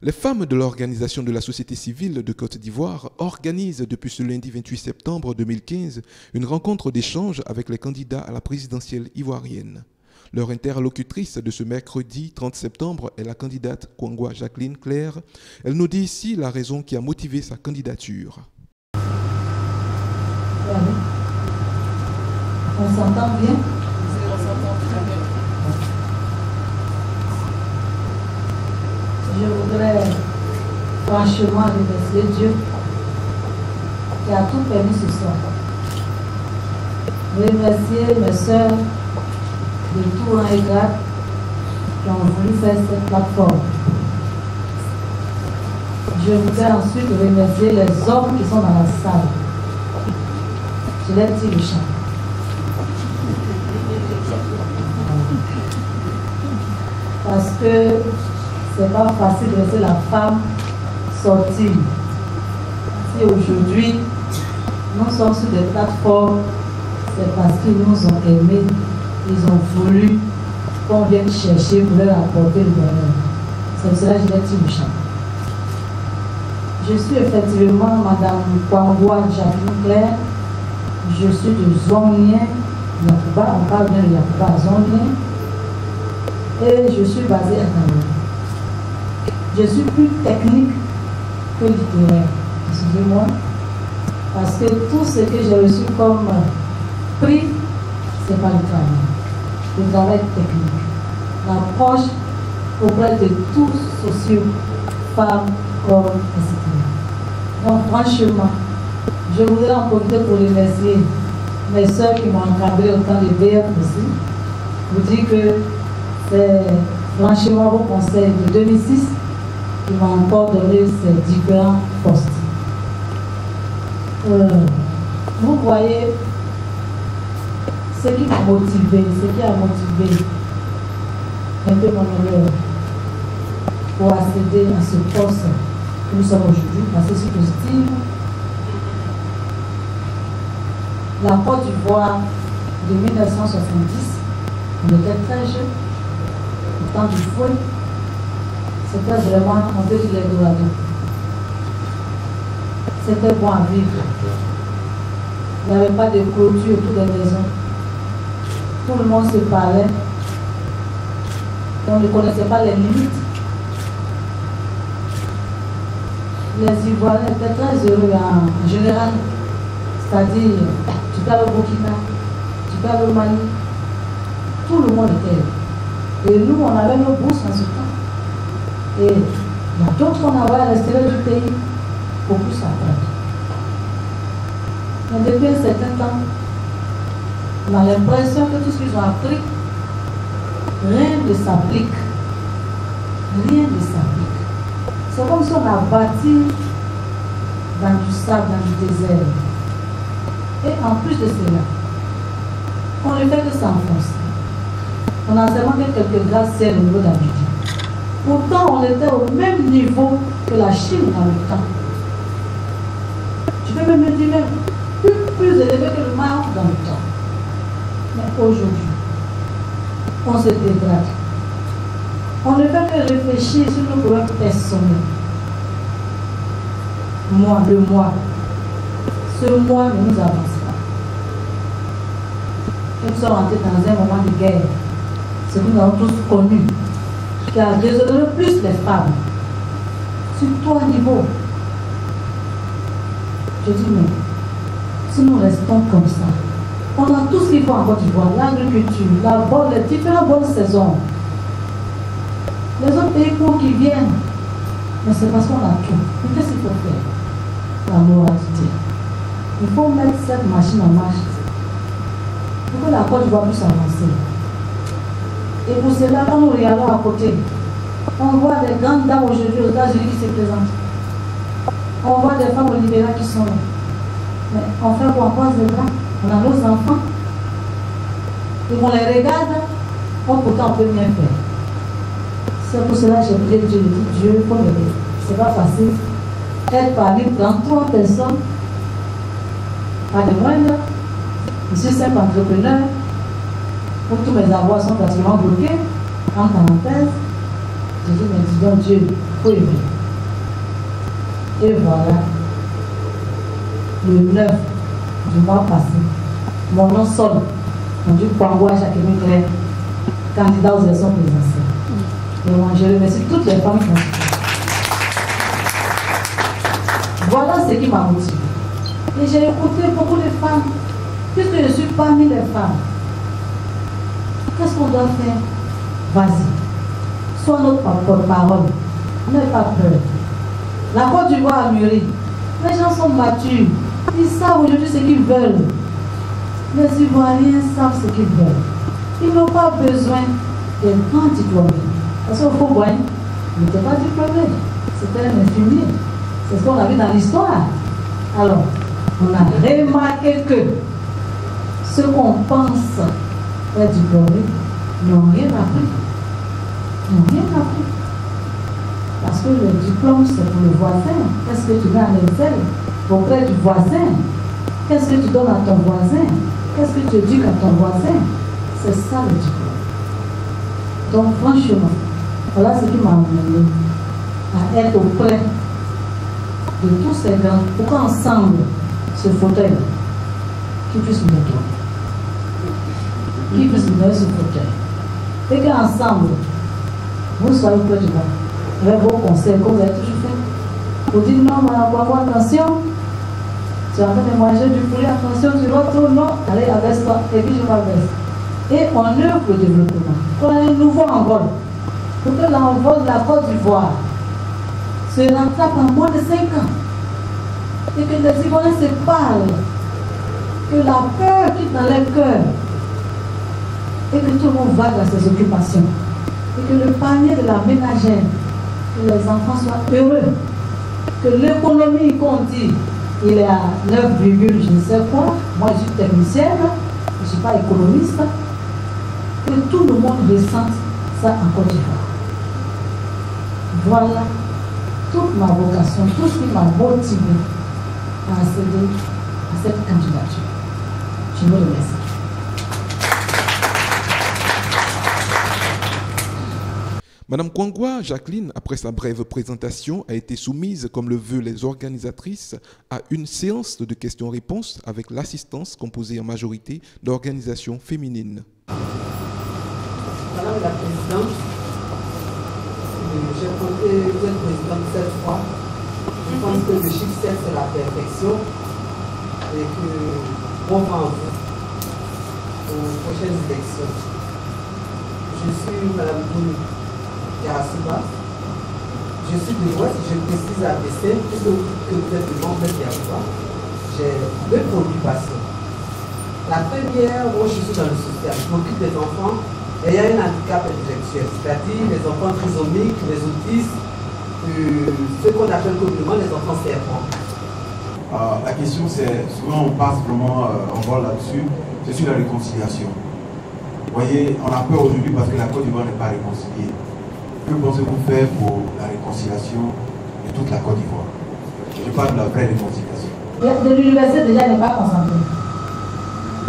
Les femmes de l'Organisation de la société civile de Côte d'Ivoire organisent depuis ce lundi 28 septembre 2015 une rencontre d'échange avec les candidats à la présidentielle ivoirienne. Leur interlocutrice de ce mercredi 30 septembre est la candidate Kwangwa Jacqueline Claire. Elle nous dit ici la raison qui a motivé sa candidature. On s'entend bien? On s'entend très bien. Je voudrais franchement remercier Dieu qui a tout permis ce soir. Remercier mes soeurs de tout rang et grade qui ont voulu faire cette plateforme. Je voudrais ensuite remercier les hommes qui sont dans la salle. Je leur dis le chant. Parce que c'est pas facile de laisser la femme sortir. Si aujourd'hui nous sommes sur des plateformes, c'est parce qu'ils nous ont aimés, ils ont voulu qu'on vienne chercher pour leur apporter le bonheur. C'est pour cela que je leur dis le chant. Je suis effectivement Madame Kwangwa Jacqueline Claire. Je suis de Zonlien, Yacouba, on parle bien de Yacouba, Zonlien. Et je suis basée à Cameroun. Je suis plus technique que littéraire, excusez-moi, parce que tout ce que j'ai reçu comme prix, ce n'est pas le travail. Le travail technique. L'approche auprès de tous sociaux, femmes, hommes, etc. Donc franchement, je voudrais en profiter pour remercier mes soeurs qui m'ont encadré au temps de BF aussi. Vous dire que c'est franchement vos conseils de 2006 qui m'ont encore donné ces différents postes. Vous voyez ce qui m'a motivé, ce qui a motivé un peu mon honneur pour accéder à ce poste que nous sommes aujourd'hui, parce que c'est positif. La Côte d'Ivoire de 1970, on était très jeunes, au temps du fouet. C'était vraiment, on peut dire, l'Eldorado. C'était bon à vivre. Il n'y avait pas de clôture autour des maisons. Tout le monde se parlait. On ne connaissait pas les limites. Les Ivoiriens étaient très heureux en général. C'est-à-dire, tu parles au Burkina, tu parles au Mali. Tout le monde était heureux. Et nous, on avait nos bourses en ce temps. Et il y a d'autres qu'on avait à l'extérieur du pays pour plus apprendre. Mais depuis un certain temps, on a l'impression que tout ce qu'ils ont appris, rien ne s'applique. Rien ne s'applique. C'est comme si on a bâti dans du sable, dans du désert. Et en plus de cela, on ne fait que s'enfoncer. On a seulement quelques gratte-ciel au niveau d'Abidjan. Pourtant, on était au même niveau que la Chine dans le temps. Je peux même me dire même plus élevé que le Maroc dans le temps. Mais aujourd'hui, on se dégrade. On ne fait que réfléchir sur nos problèmes personnels. Moi, le moi. Ce moi ne nous avance pas. Nous sommes entrés dans un moment de guerre. Ce que nous avons tous connu, qui a déshonoré plus les femmes, sur trois niveaux. Je dis, mais si nous restons comme ça, on a tout ce qu'il faut en Côte d'Ivoire, l'agriculture, les différentes bonnes saisons. Les autres pays pour qui viennent, mais c'est parce qu'on a tout. Mais qu'est-ce qu'il faut faire? La moralité. Il faut mettre cette machine en marche pour que la Côte d'Ivoire puisse avancer. Et pour cela, quand nous regardons à côté, on voit des grandes dames aujourd'hui aux États-Unis qui se présentent. On voit des femmes au Libéria qui sont là. Mais on fait quoi? On croise les bras. On a nos enfants. Et on les regarde. Pourtant, on peut bien faire. C'est pour cela que j'ai prié Dieu. Dieu, il faut m'aider. C'est pas facile. Être parmi 33 personnes, pas de moindre. Je suis simple entrepreneur. Pour tous mes avoirs sont pratiquement bloqués. En parenthèse, j'ai dit, mais dis donc Dieu, Oui. Et voilà, le 9 du mois passé, mon nom sonne. On dit Kwango Jacqueline Claire, candidat aux élections présidentielles. Et moi, je remercie toutes les femmes qui ont suivi. Voilà ce qui m'a motivé. Et j'ai écouté beaucoup de femmes, puisque je suis parmi les femmes. Qu'est-ce qu'on doit faire? Vas-y. Sois notre porte-parole. N'aie pas peur. La Côte d'Ivoire a mûri. Les gens sont matures. Ils savent aujourd'hui ce qu'ils veulent. Les Ivoiriens savent ce qu'ils veulent. Ils n'ont pas besoin d'un grand diplômé. Parce qu'il faut voir, il n'était pas diplômé. C'était un infirmier. C'est ce qu'on a vu dans l'histoire. Alors, on a remarqué que ceux qu'on pense être diplômés n'ont rien appris. N'ont rien appris. Parce que le diplôme, c'est pour le voisin. Qu'est-ce que tu mets en Excel auprès du voisin? Qu'est-ce que tu donnes à ton voisin? Qu'est-ce que tu éduques à ton voisin? C'est ça le diplôme. Donc, franchement, voilà ce qui m'a amené à être auprès de tous ces grands pour qu'ensemble, ce fauteuil, qui puisse nous donner. Qui puisse nous donner ce fauteuil. Et qu'ensemble, vous soyez près du monde. Avec vos conseils, comme vous avez toujours fait. Vous dites non, madame, attention. Tu es en train de manger du poulet, attention, tu vas trop, non. Allez, abaisse-toi, et puis je m'abaisse. Et on œuvre le développement. On a un nouveau envol. Pour que l'envol de la Côte d'Ivoire se rattrape en moins de 5 ans. Et que les Ivoiriens se parlent. Que la peur quitte dans leur cœur. Et que tout le monde va dans ses occupations. Et que le panier de la ménagère, que les enfants soient heureux. Que l'économie qu'on dit, il est à 9, je ne sais quoi. Moi, je suis technicienne, je ne suis pas économiste. Que tout le monde ressente ça en Côte d'Ivoire. Voilà toute ma vocation, tout ce qui m'a motivé à accéder à cette candidature. Je vous remercie. Madame Kwangwa Jacqueline, après sa brève présentation, a été soumise, comme le veulent les organisatrices, à une séance de questions-réponses avec l'assistance composée en majorité d'organisations féminines. Madame la Présidente, j'ai compté, vous êtes présidente 7 fois. Je pense que le chiffre 7 c'est la perfection et que bon vent à vous aux prochaines élections. Je suis Madame Bouni Yarasuba. Je suis de l'Ouest, je précise à BC, puisque vous êtes de membre de Yarasuba. J'ai 2 préoccupations. La première, moi je suis dans le social, je m'occupe des enfants ayant un handicap intellectuel, c'est-à-dire les enfants trisomiques, les autistes, ce qu'on appelle communément les enfants serpents. La question c'est, souvent on passe vraiment, on voit là-dessus, c'est sur la réconciliation. Vous voyez, on a peur aujourd'hui parce que la Côte d'Ivoire n'est pas réconciliée. Que pensez-vous faire pour la réconciliation de toute la Côte d'Ivoire? Je parle de la vraie réconciliation. De l'université déjà n'est pas concentré.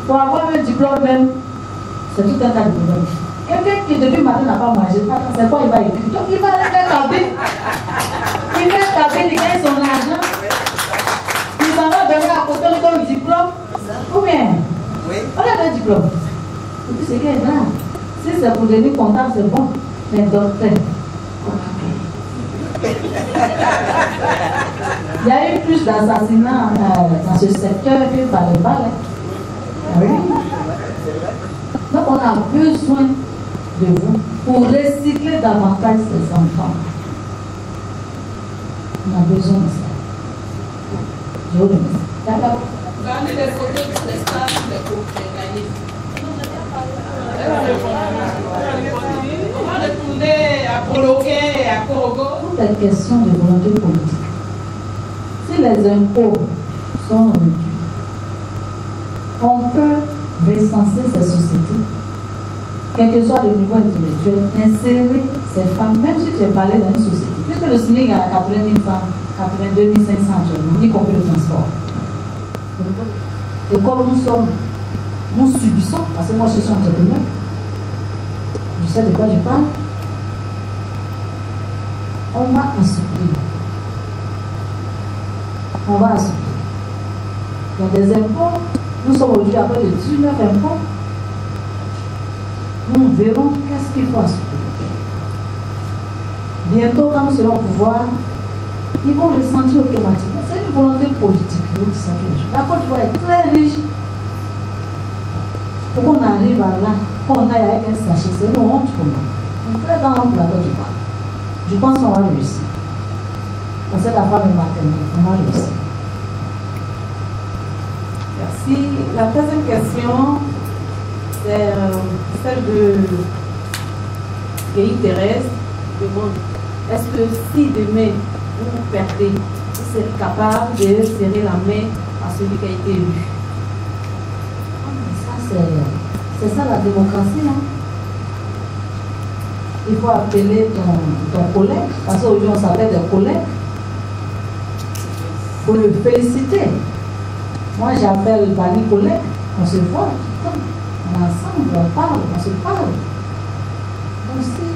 Pour avoir un diplôme même, c'est tout un tas de problèmes. Quelqu'un qui depuis le matin n'a pas mangé, c'est quoi il va écrire? Donc il va aller faire cabine. Il fait cabine, il gagne son argent. Il s'en va donner à côté le diplôme. Ou bien, on a le diplôme. Et puis c'est qu'il est grave. Si c'est pour devenir comptable, c'est bon. Mais docteur, il y a eu plus d'assassinats dans ce secteur que par les balles. Oui. Donc on a besoin de vous pour recycler davantage ces enfants. On a besoin de ça. Je vous remercie. D'accord. Gardez les photos de l'espace, les co-organismes. On va retourner à Poloquet, à Korogo. Tout est question de volonté politique. Si les impôts sont réduits, on peut recenser ces sociétés, quel que soit le niveau intellectuel, insérer ces femmes, même si tu es parlé dans une société, puisque le SMIC a 80 000 femmes, 82 500 actuellement, y compris le transport. Et comme nous subissons, parce que moi je suis entrepreneur, je sais de quoi je parle, on va assouplir. On va assouplir. Il y a des impôts. Nous sommes aujourd'hui à près de 19 impôts. Nous verrons qu'est-ce qu'il faut assouplir. Bientôt, quand nous serons au pouvoir, ils vont le sentir automatiquement. C'est une volonté politique. La Côte d'Ivoire est très riche. Pour qu'on arrive à là, qu'on aille avec un sachet, c'est une honte pour nous. Une très grande honte pour la Côte d'Ivoire. Je pense qu'on va réussir. Parce que la femme est maternelle, on va réussir. Merci. La deuxième question, c'est celle de Guy Thérèse. Demande, est-ce que si demain vous perdez, vous serez capable de serrer la main à celui qui a été élu? C'est ça la démocratie. Hein? Il faut appeler ton collègue, parce qu'aujourd'hui on s'appelle des collègues, pour le féliciter. Moi j'appelle Bali collègue, on se voit, on est ensemble, on parle, on se parle. Donc si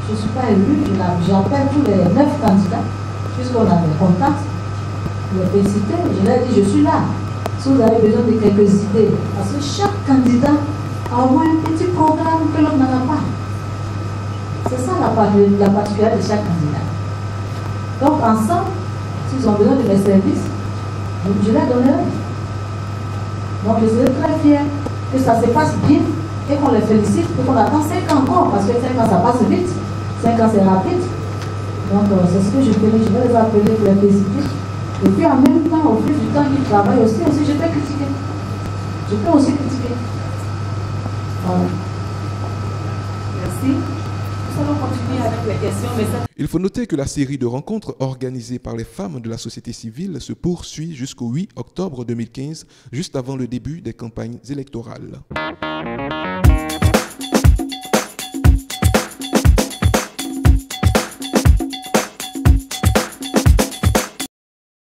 je ne suis pas élu, j'appelle tous les 9 candidats, puisqu'on a des contacts, pour les féliciter. Je leur dis, je suis là. Si vous avez besoin de quelques idées, parce que chaque candidat a au moins un petit programme que l'autre n'en a pas. C'est ça la particularité de chaque candidat. Donc ensemble, s'ils ont besoin de mes services, je les donnerai. Donc je serai très fière que ça se passe bien et qu'on les félicite et qu'on attend 5 ans encore, parce que 5 ans ça passe vite, 5 ans c'est rapide. Donc c'est ce que je ferai, je vais les appeler pour les féliciter. Et puis en même temps, au fil du temps qu'ils travaillent aussi, je peux critiquer. Je peux aussi critiquer. Voilà. Merci. Nous allons continuer avec les questions. Il faut noter que la série de rencontres organisées par les femmes de la société civile se poursuit jusqu'au 8 octobre 2015, juste avant le début des campagnes électorales.